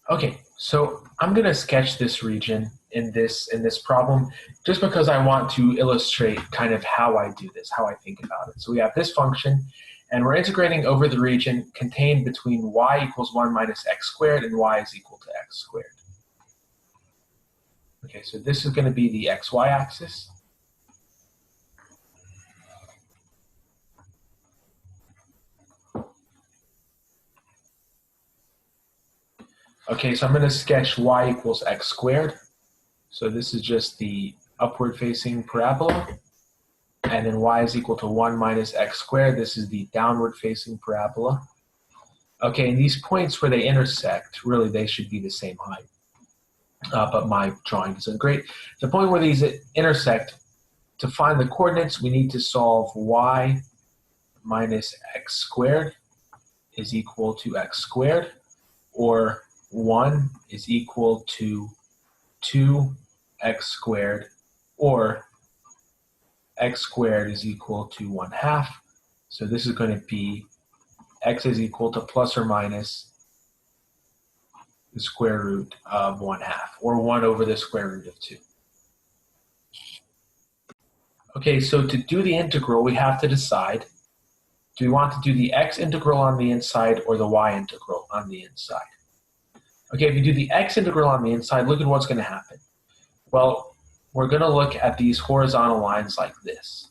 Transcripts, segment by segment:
Okay, so I'm going to sketch this region in this problem just because I want to illustrate kind of how I do this, how I think about it. So we have this function, and we're integrating over the region contained between y equals 1 minus x squared and y is equal to x squared. Okay, so this is going to be the xy axis. Okay, so I'm going to sketch y equals x squared. So this is just the upward facing parabola. And then y is equal to 1 minus x squared. This is the downward facing parabola. Okay, and these points where they intersect, really they should be the same height. But my drawing isn't great. The point where these intersect, to find the coordinates, we need to solve y minus x squared is equal to x squared, or 1 is equal to 2x squared, or x squared is equal to 1/2. So this is going to be x is equal to plus or minus the square root of 1/2, or 1 over the square root of 2. Okay, so to do the integral, we have to decide, do we want to do the x integral on the inside or the y integral on the inside? Okay, if you do the x integral on the inside, look at what's going to happen. Well, we're going to look at these horizontal lines like this.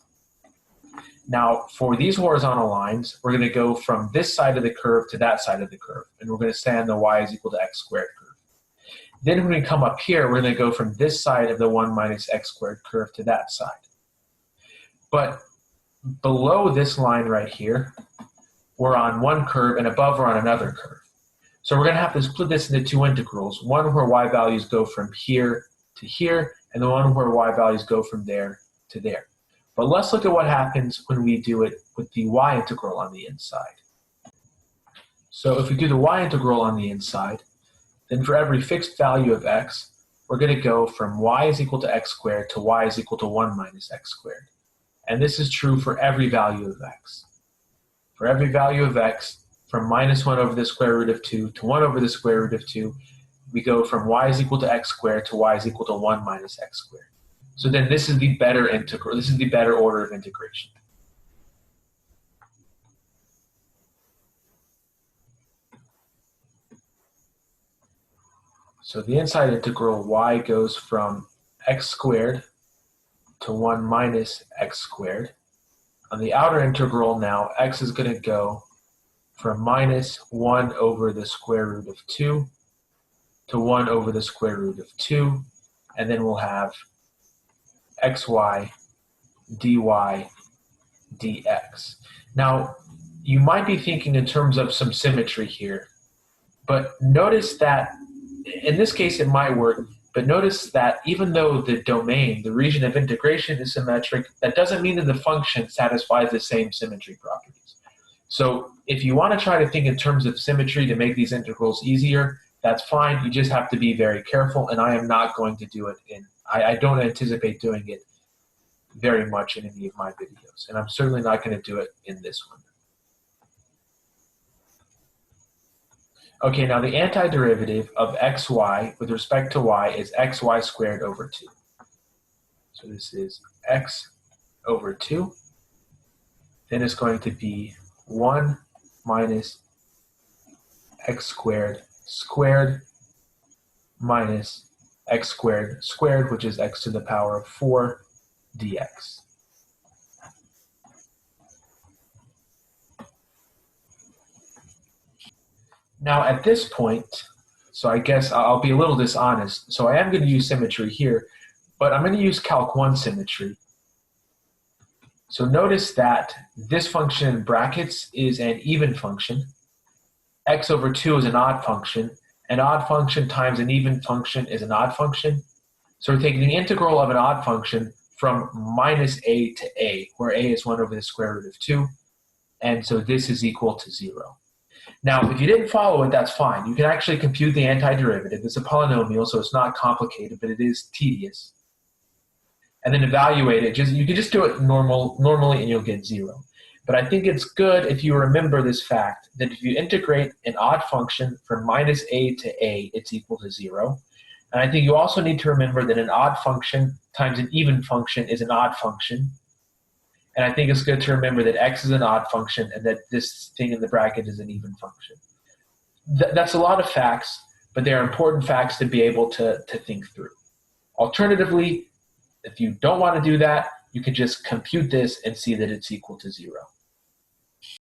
Now, for these horizontal lines, we're going to go from this side of the curve to that side of the curve, and we're going to stay on the y is equal to x squared curve. Then when we come up here, we're going to go from this side of the 1 minus x squared curve to that side. But below this line right here, we're on one curve, and above we're on another curve. So we're going to have to split this into two integrals, one where y values go from here to here, and the one where y values go from there to there. But let's look at what happens when we do it with the y integral on the inside. So if we do the y integral on the inside, then for every fixed value of x, we're going to go from y is equal to x squared to y is equal to 1 minus x squared. And this is true for every value of x. For every value of x, from minus 1 over the square root of 2 to 1 over the square root of 2, we go from y is equal to x squared to y is equal to 1 minus x squared. So then this is the better integral. This is the better order of integration. So the inside integral, y goes from x squared to 1 minus x squared. On the outer integral now, x is going to go from minus 1 over the square root of 2 to 1 over the square root of 2, and then we'll have xy dy dx. Now, you might be thinking in terms of some symmetry here, but notice that, in this case it might work, but notice that even though the domain, the region of integration is symmetric, that doesn't mean that the function satisfies the same symmetry properties. So if you want to try to think in terms of symmetry to make these integrals easier, that's fine. You just have to be very careful, and I am not going to do it I don't anticipate doing it very much in any of my videos, and I'm certainly not going to do it in this one. Okay, now the antiderivative of xy with respect to y is xy squared over 2. So this is x over 2. Then it's going to be 1 minus x squared squared minus x squared squared, which is x to the power of 4 dx. Now at this point, so I guess I'll be a little dishonest, so I am going to use symmetry here, but I'm going to use Calc 1 symmetry. So notice that this function in brackets is an even function. X over 2 is an odd function. An odd function times an even function is an odd function. So we're taking the integral of an odd function from minus a to a, where a is 1 over the square root of 2. And so this is equal to 0. Now, if you didn't follow it, that's fine. You can actually compute the antiderivative. It's a polynomial, so it's not complicated, but it is tedious. And then evaluate it. You can just do it normally, and you'll get 0. But I think it's good if you remember this fact that if you integrate an odd function from minus a to a, it's equal to 0. And I think you also need to remember that an odd function times an even function is an odd function. And I think it's good to remember that x is an odd function and that this thing in the bracket is an even function. That's a lot of facts, but they are important facts to be able to think through. Alternatively, if you don't want to do that, you can just compute this and see that it's equal to 0.